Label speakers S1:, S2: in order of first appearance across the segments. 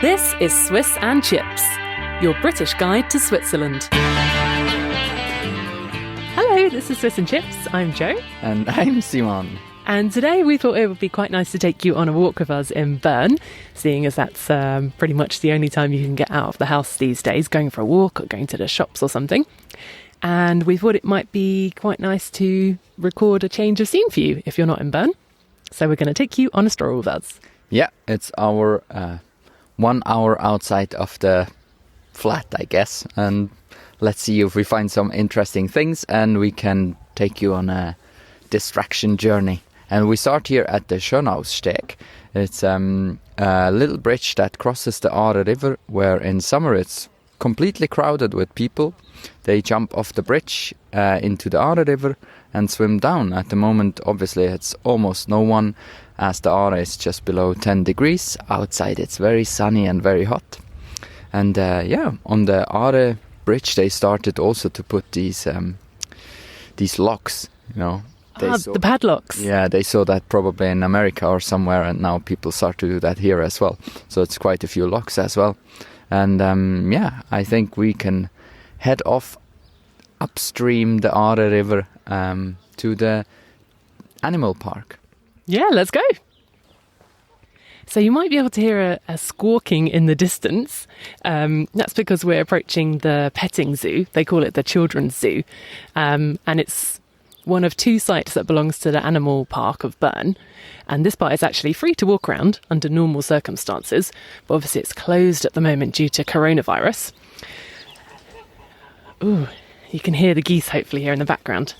S1: This is Swiss and Chips, your British guide to Switzerland. Hello, this is Swiss and Chips. I'm Jo.
S2: And I'm Simon.
S1: And today we thought it would be quite nice to take you on a walk with us in Bern, seeing as that's pretty much the only time you can get out of the house these days, going for a walk or going to the shops or something. And we thought it might be quite nice to record a change of scene for you if you're not in Bern. So we're going to take you on a stroll with us.
S2: Yeah, it's our 1 hour outside of the flat, I guess. And let's see if we find some interesting things and we can take you on a distraction journey. And we start here at the Schönaussteg. It's a little bridge that crosses the Aare river, where in summer it's completely crowded with people. They jump off the bridge into the Aare river and swim down. At the moment, obviously, it's almost no one, as the Aare is just below 10 degrees. Outside it's very sunny and very hot. And on the Aare bridge they started also to put these locks, you know.
S1: The padlocks.
S2: Yeah, they saw that probably in America or somewhere, and now people start to do that here as well. So it's quite a few locks as well. And I think we can head off upstream the Aare river to the animal park.
S1: Yeah, let's go. So you might be able to hear a squawking in the distance. That's because we're approaching the petting zoo. They call it the children's zoo. And it's one of two sites that belongs to the animal park of Bern. And this part is actually free to walk around under normal circumstances. But obviously it's closed at the moment due to coronavirus. Ooh, you can hear the geese hopefully here in the background.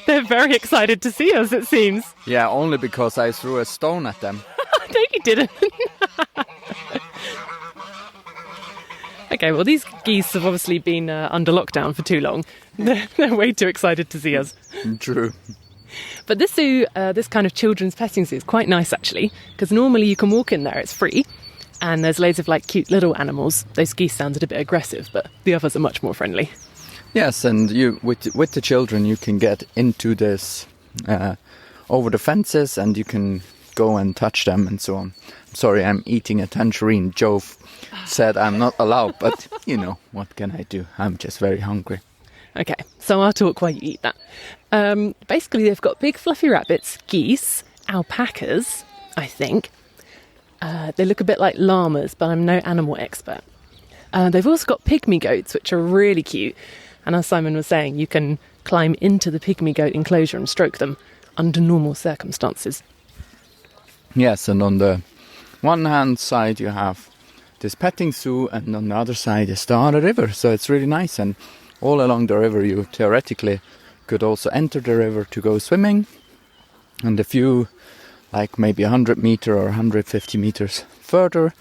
S1: They're very excited to see us, it seems.
S2: Yeah, only because I threw a stone at them.
S1: No, you didn't. Okay, well, these geese have obviously been under lockdown for too long. They're way too excited to see us.
S2: True.
S1: But this zoo, this kind of children's petting zoo, is quite nice, actually, because normally you can walk in there, it's free, and there's loads of, cute little animals. Those geese sounded a bit aggressive, but the others are much more friendly. Yes,
S2: and you with the children you can get into this over the fences and you can go and touch them and so on. Sorry, I'm eating a tangerine. Jo said I'm not allowed, but what can I do? I'm just very hungry.
S1: Okay, so I'll talk while you eat that. Basically, they've got big fluffy rabbits, geese, alpacas, I think. They look a bit like llamas, but I'm no animal expert. They've also got pygmy goats, which are really cute. And as Simon was saying, you can climb into the pygmy goat enclosure and stroke them under normal circumstances.
S2: Yes, and on the one hand side you have this petting zoo, and on the other side is the Aare river. So it's really nice, and all along the river you theoretically could also enter the river to go swimming. And a few, maybe 100 meter or 150 meters further,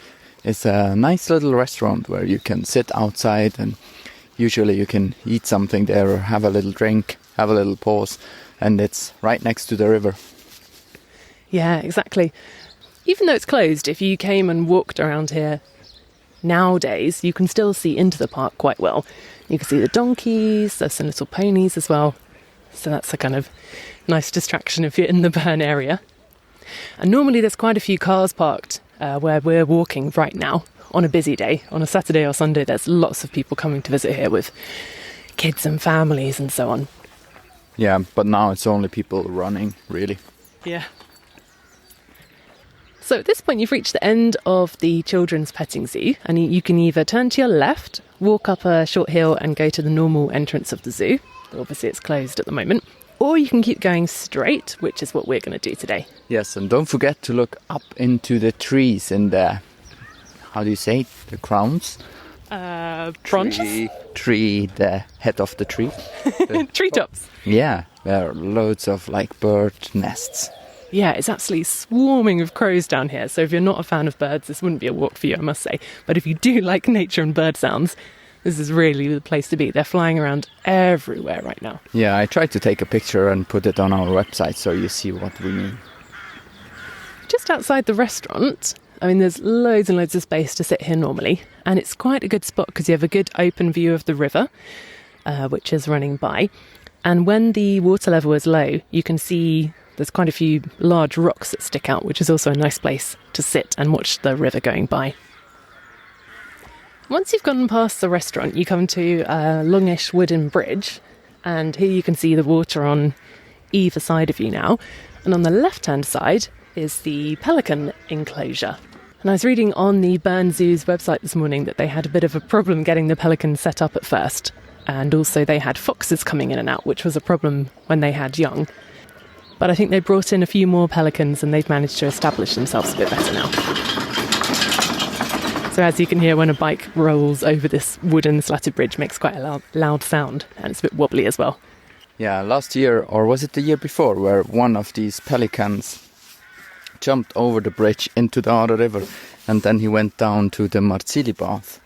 S2: is a nice little restaurant where you can sit outside and usually you can eat something there or have a little drink, have a little pause, and it's right next to the river.
S1: Yeah, exactly. Even though it's closed, if you came and walked around here nowadays, you can still see into the park quite well. You can see the donkeys, there's some little ponies as well. So that's a kind of nice distraction if you're in the Bern area. And normally there's quite a few cars parked where we're walking right now on a busy day. On a Saturday or Sunday, there's lots of people coming to visit here with kids and families and so on.
S2: Yeah, but now it's only people running, really.
S1: Yeah. So at this point, you've reached the end of the children's petting zoo, and you can either turn to your left, walk up a short hill and go to the normal entrance of the zoo. Obviously, it's closed at the moment. Or you can keep going straight, which is what we're going to do today.
S2: Yes, and don't forget to look up into the trees in the, how do you say it? The crowns?
S1: Branches?
S2: Tree, the head of the tree.
S1: Treetops.
S2: Yeah, there are loads of bird nests.
S1: Yeah, it's absolutely swarming with crows down here. So if you're not a fan of birds, this wouldn't be a walk for you, I must say. But if you do like nature and bird sounds, this is really the place to be. They're flying around everywhere right now.
S2: Yeah, I tried to take a picture and put it on our website so you see what we mean.
S1: Just outside the restaurant, there's loads and loads of space to sit here normally. And it's quite a good spot because you have a good open view of the river, which is running by. And when the water level is low, you can see there's quite a few large rocks that stick out, which is also a nice place to sit and watch the river going by. Once you've gone past the restaurant, you come to a longish wooden bridge, and here you can see the water on either side of you now. And on the left-hand side is the pelican enclosure. And I was reading on the Bern Zoo's website this morning that they had a bit of a problem getting the pelicans set up at first. And also they had foxes coming in and out, which was a problem when they had young. But I think they brought in a few more pelicans and they've managed to establish themselves a bit better now. So as you can hear, when a bike rolls over this wooden slatted bridge, it makes quite a loud sound, and it's a bit wobbly as well.
S2: Yeah, last year, or was it the year before, where one of these pelicans jumped over the bridge into the Aare River, and then he went down to the Martsili bath.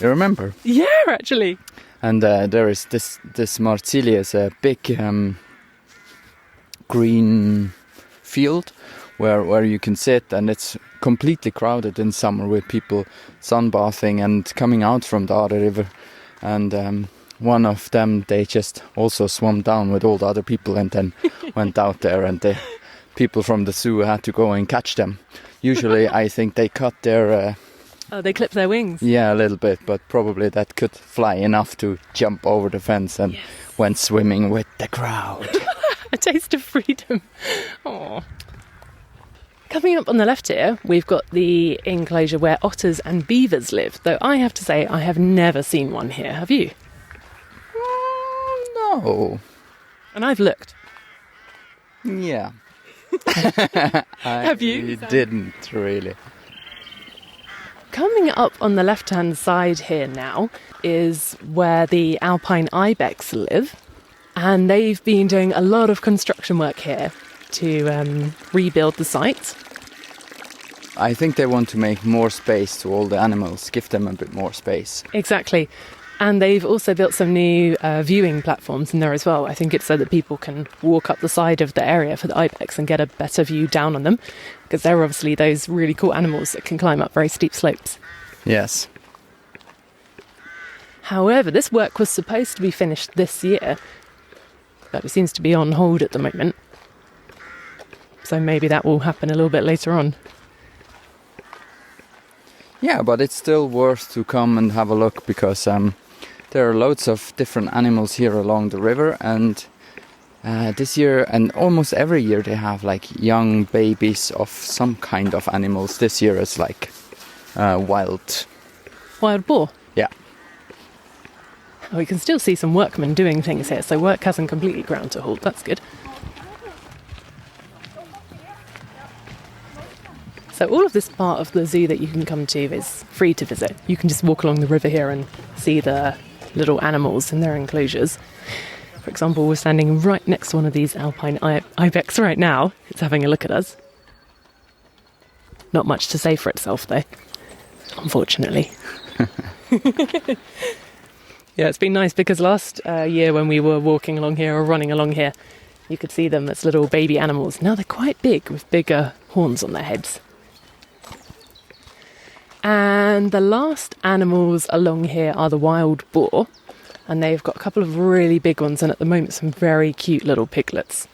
S2: You remember?
S1: Yeah, actually.
S2: And there is this Martsili is a big green field where you can sit, and it's completely crowded in summer with people sunbathing and coming out from the Aare River. And one of them, they just also swam down with all the other people and then went out there, and the people from the zoo had to go and catch them. Usually I think they cut their...
S1: they clip their wings.
S2: Yeah, a little bit, but probably that could fly enough to jump over the fence and went swimming with the crowd.
S1: A taste of freedom. Aww. Coming up on the left here, we've got the enclosure where otters and beavers live, though I have to say I have never seen one here. Have you?
S2: No.
S1: And I've looked.
S2: Yeah.
S1: Have you?
S2: Didn't really.
S1: Coming up on the left-hand side here now is where the alpine ibex live, and they've been doing a lot of construction work here to rebuild the site.
S2: I think they want to make more space to all the animals, give them a bit more space.
S1: Exactly. And they've also built some new viewing platforms in there as well. I think it's so that people can walk up the side of the area for the ibex and get a better view down on them, because they're obviously those really cool animals that can climb up very steep slopes.
S2: Yes.
S1: However, this work was supposed to be finished this year, but it seems to be on hold at the moment. So maybe that will happen a little bit later on.
S2: Yeah, but it's still worth to come and have a look, because there are loads of different animals here along the river, and this year and almost every year they have like young babies of some kind of animals. This year is like wild
S1: boar?
S2: Yeah.
S1: Oh, we can still see some workmen doing things here, so work hasn't completely ground to halt. That's good. So all of this part of the zoo that you can come to is free to visit. You can just walk along the river here and see the little animals in their enclosures. For example, we're standing right next to one of these alpine ibex right now. It's having a look at us. Not much to say for itself, though, unfortunately. Yeah, it's been nice because last year when we were walking along here or running along here, you could see them as little baby animals. Now they're quite big with bigger horns on their heads. And the last animals along here are the wild boar, and they've got a couple of really big ones, and at the moment some very cute little piglets.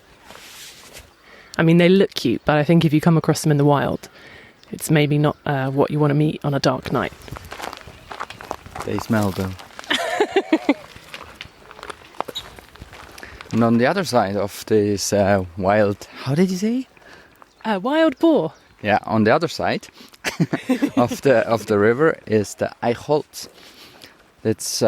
S1: I mean, they look cute, but I think if you come across them in the wild, it's maybe not what you want to meet on a dark night.
S2: They smell though. And on the other side of this wild... How did you say?
S1: Wild boar.
S2: Yeah, on the other side of the river is the Eichholz. It's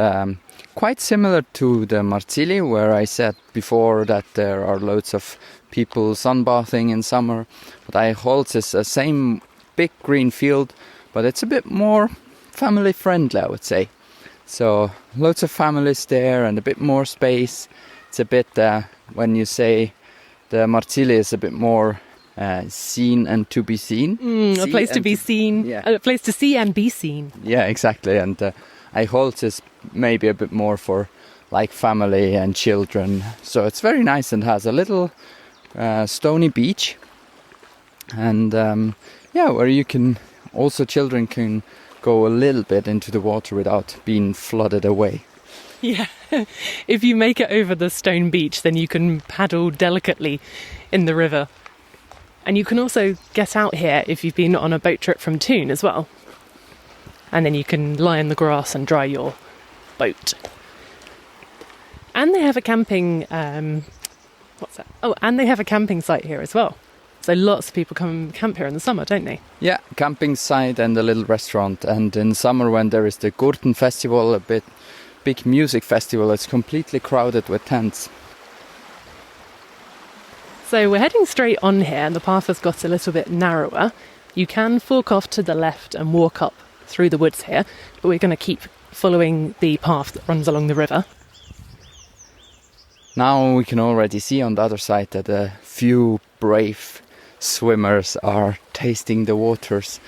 S2: quite similar to the Martsili, where I said before that there are loads of people sunbathing in summer. But Eichholz is the same big green field, but it's a bit more family friendly, I would say. So loads of families there and a bit more space. It's a bit, when you say the Martsili is a bit more seen and to be seen.
S1: A place to be seen.
S2: Yeah.
S1: A place to see and be seen.
S2: Yeah, exactly. And Eichholz is maybe a bit more for like family and children. So it's very nice and has a little stony beach. And where you can, also children can go a little bit into the water without being flooded away.
S1: Yeah. If you make it over the stone beach, then you can paddle delicately in the river. And you can also get out here if you've been on a boat trip from Toon as well. And then you can lie in the grass and dry your boat. And they have a camping... what's that? Oh, and they have a camping site here as well. So lots of people come and camp here in the summer, don't they?
S2: Yeah, camping site and a little restaurant. And in summer when there is the Gurten festival, a big music festival, it's completely crowded with tents.
S1: So we're heading straight on here and the path has got a little bit narrower. You can fork off to the left and walk up through the woods here, but we're going to keep following the path that runs along the river.
S2: Now we can already see on the other side that a few brave swimmers are tasting the waters.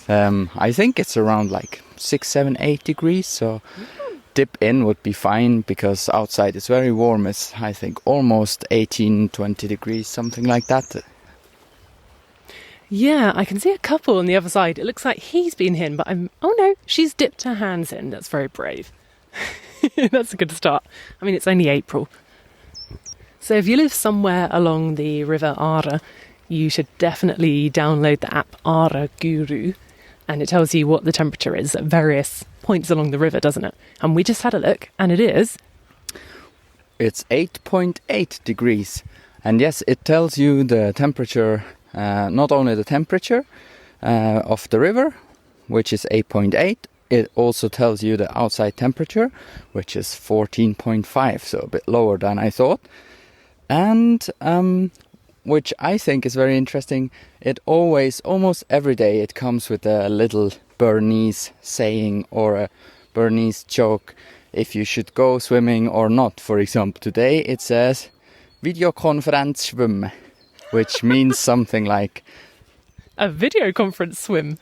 S2: I think it's around like 6, 7, 8 degrees, so dip in would be fine because outside it's very warm. It's, I think, almost 18, 20 degrees, something like that.
S1: Yeah, I can see a couple on the other side. It looks like he's been in, but oh no, she's dipped her hands in. That's very brave. That's a good start. I mean, it's only April. So if you live somewhere along the river Aare, you should definitely download the app Aare Guru, and it tells you what the temperature is at various points along the river, doesn't it? And we just had a look, and it's
S2: 8.8 degrees. And yes, it tells you the temperature, not only the temperature of the river, which is 8.8, it also tells you the outside temperature, which is 14.5, so a bit lower than I thought. And which I think is very interesting, it almost every day, it comes with a little Bernese saying or a Bernese joke if you should go swimming or not. For example, today it says videokonferens schwimmen, which means something like
S1: a video conference swim.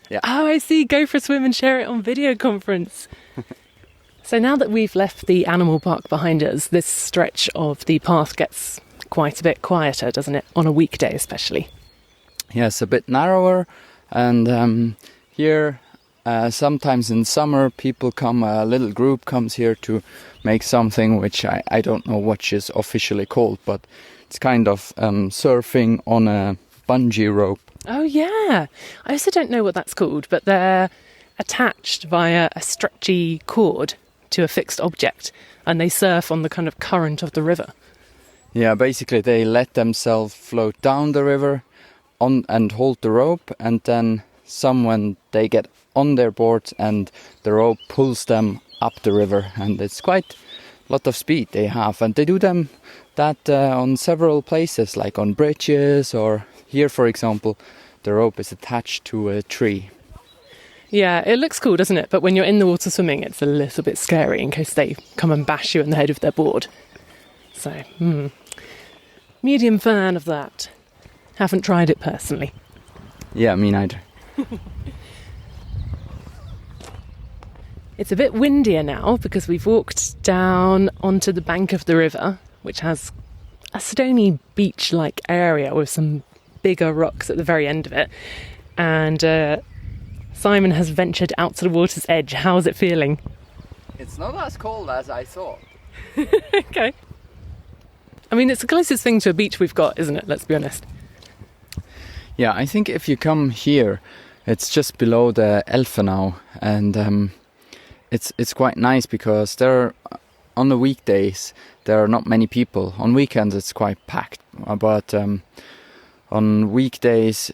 S2: Yeah.
S1: Oh, I see. Go for a swim and share it on video conference. So now that we've left the animal park behind us, this stretch of the path gets quite a bit quieter, doesn't it? On a weekday especially.
S2: Yes, a bit narrower. And here, sometimes in summer, people come, a little group comes here to make something which I don't know what is officially called, but it's kind of surfing on a bungee rope.
S1: Oh, yeah. I also don't know what that's called, but they're attached via a stretchy cord to a fixed object, and they surf on the kind of current of the river.
S2: Yeah, basically they let themselves float down the river and hold the rope, and then someone, they get on their boards and the rope pulls them up the river, and it's quite a lot of speed they have, and they do that on several places, like on bridges, or here, for example, the rope is attached to a tree.
S1: Yeah, it looks cool, doesn't it? But when you're in the water swimming, it's a little bit scary in case they come and bash you in the head with their board. So, medium fan of that. Haven't tried it personally.
S2: Yeah, me neither.
S1: It's a bit windier now because we've walked down onto the bank of the river, which has a stony beach-like area with some bigger rocks at the very end of it. And Simon has ventured out to the water's edge. How's it feeling?
S2: It's not as cold as I thought.
S1: Okay. I mean, it's the closest thing to a beach we've got, isn't it? Let's be honest.
S2: Yeah, I think if you come here, it's just below the Elfenau, and it's quite nice because on the weekdays there are not many people. On weekends it's quite packed, but on weekdays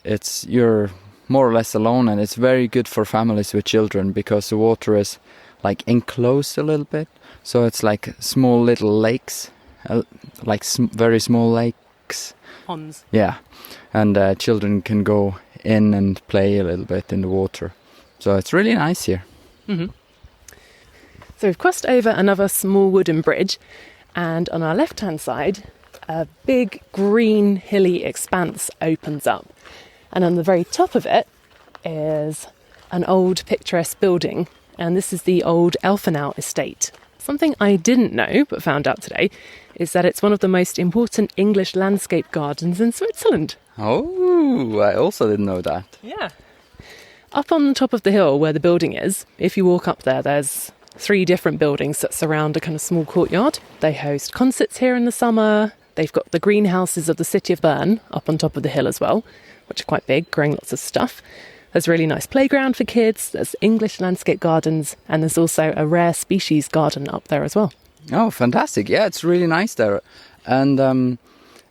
S2: you're more or less alone, and it's very good for families with children because the water is like enclosed a little bit, so it's like small little lakes, very small lakes.
S1: Ponds.
S2: Yeah, and children can go in and play a little bit in the water, so it's really nice here.
S1: Mm-hmm. So we've crossed over another small wooden bridge, and on our left-hand side, a big green hilly expanse opens up. And on the very top of it is an old picturesque building, and this is the old Elfenau estate. Something I didn't know, but found out today, is that it's one of the most important English landscape gardens in Switzerland.
S2: Oh, I also didn't know that.
S1: Yeah. Up on the top of the hill where the building is, if you walk up there, there's 3 different buildings that surround a kind of small courtyard. They host concerts here in the summer. They've got the greenhouses of the city of Bern up on top of the hill as well, which are quite big, growing lots of stuff. There's a really nice playground for kids, there's English landscape gardens, and there's also a rare species garden up there as well.
S2: Oh, fantastic. Yeah, it's really nice there. And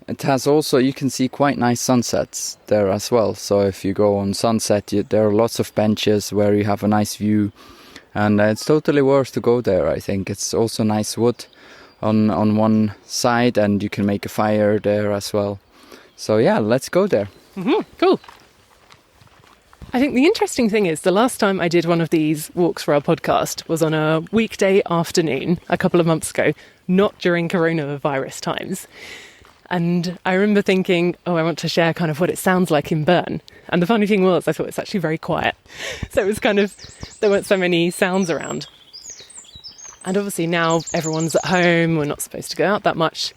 S2: it has also, you can see quite nice sunsets there as well. So if you go on sunset, there are lots of benches where you have a nice view. And it's totally worth to go there, I think. It's also nice wood on one side, and you can make a fire there as well. So yeah, let's go there.
S1: Cool. I think the interesting thing is the last time I did one of these walks for our podcast was on a weekday afternoon a couple of months ago, not during coronavirus times. And I remember thinking, I want to share kind of what it sounds like in Bern. And the funny thing was, I thought it's actually very quiet. So it was kind of, there weren't so many sounds around. And obviously now everyone's at home, we're not supposed to go out that much.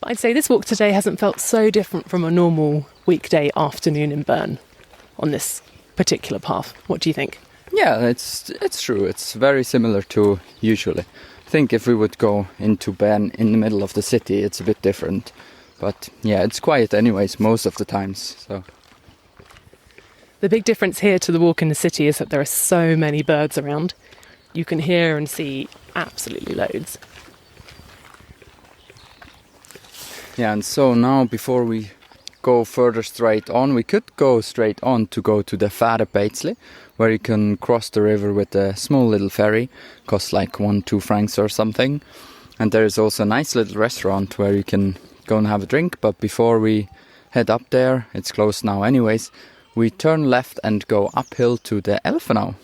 S1: But I'd say this walk today hasn't felt so different from a normal weekday afternoon in Bern on this particular path. What do you think?
S2: Yeah, it's true. It's very similar to usually. I think if we would go into Bern in the middle of the city, it's a bit different. But yeah, it's quiet anyways most of the times. So
S1: the big difference here to the walk in the city is that there are so many birds around. You can hear and see absolutely loads.
S2: Yeah, and so now before we go further straight on, we could go straight on to go to the Aare, where you can cross the river with a small little ferry. Costs like 1-2 francs or something. And there is also a nice little restaurant where you can go and have a drink. But before we head up there, it's closed now anyways, we turn left and go uphill to the earphones.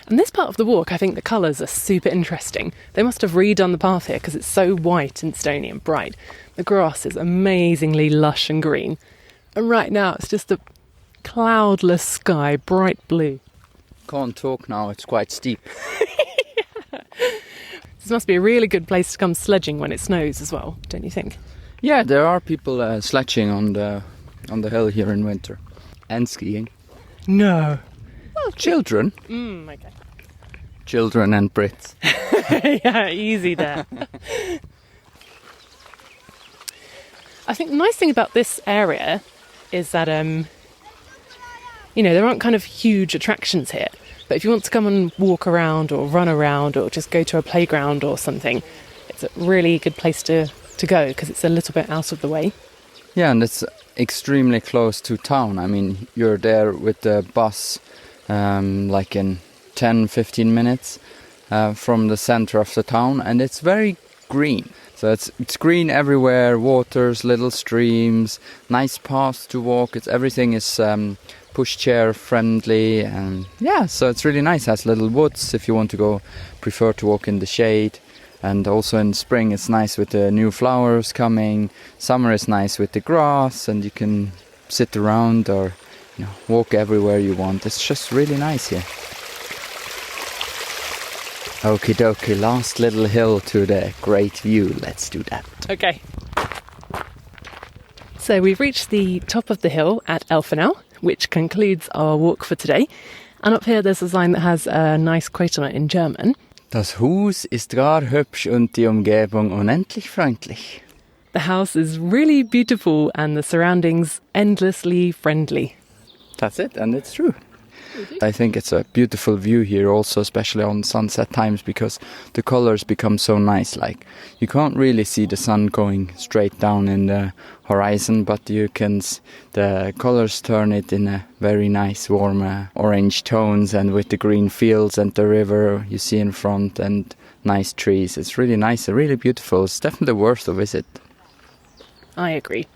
S1: And this part of the walk, I think the colours are super interesting. They must have redone the path here because it's so white and stony and bright. The grass is amazingly lush and green. And right now it's just a cloudless sky, bright blue.
S2: Can't talk now, it's quite steep.
S1: This must be a really good place to come sledging when it snows as well, don't you think?
S2: Yeah, there are people sledging on the hill here in winter. And skiing.
S1: No.
S2: Well, children.
S1: Okay.
S2: Children and Brits.
S1: Yeah, easy there. I think the nice thing about this area is that, there aren't kind of huge attractions here. But if you want to come and walk around or run around or just go to a playground or something, it's a really good place to go because it's a little bit out of the way.
S2: Yeah, and it's extremely close to town. I mean, you're there with the bus like in 10-15 minutes from the center of the town, and it's very green. So it's green everywhere, waters, little streams, nice paths to walk. Everything is pushchair friendly, and yeah, so it's really nice. It has little woods if you want to prefer to walk in the shade. And also in spring it's nice with the new flowers coming. Summer is nice with the grass, and you can sit around or walk everywhere you want. It's just really nice here. Okie dokie, last little hill to the great view. Let's do that.
S1: Okay. So we've reached the top of the hill at earphones, which concludes our walk for today. And up here there's a sign that has a nice quote on it in German.
S2: Das Haus ist gar hübsch und die Umgebung unendlich freundlich.
S1: The house is really beautiful and the surroundings endlessly friendly.
S2: That's it, and it's true. I think it's a beautiful view here also, especially on sunset times, because the colors become so nice. Like, you can't really see the sun going straight down in the horizon, but the colors turn it in a very nice warm orange tones, and with the green fields and the river you see in front and nice trees. It's really nice, really beautiful. It's definitely worth a visit.
S1: I agree.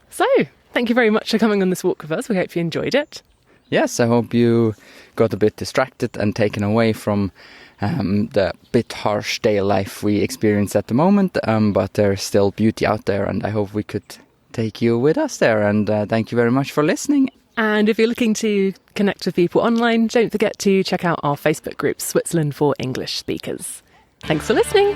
S1: So, thank you very much for coming on this walk with us. We hope you enjoyed it.
S2: Yes, I hope you got a bit distracted and taken away from the bit harsh day life we experience at the moment, but there's still beauty out there, and I hope we could take you with us there. And thank you very much for listening.
S1: And if you're looking to connect with people online, don't forget to check out our Facebook group, Switzerland for English Speakers. Thanks for listening.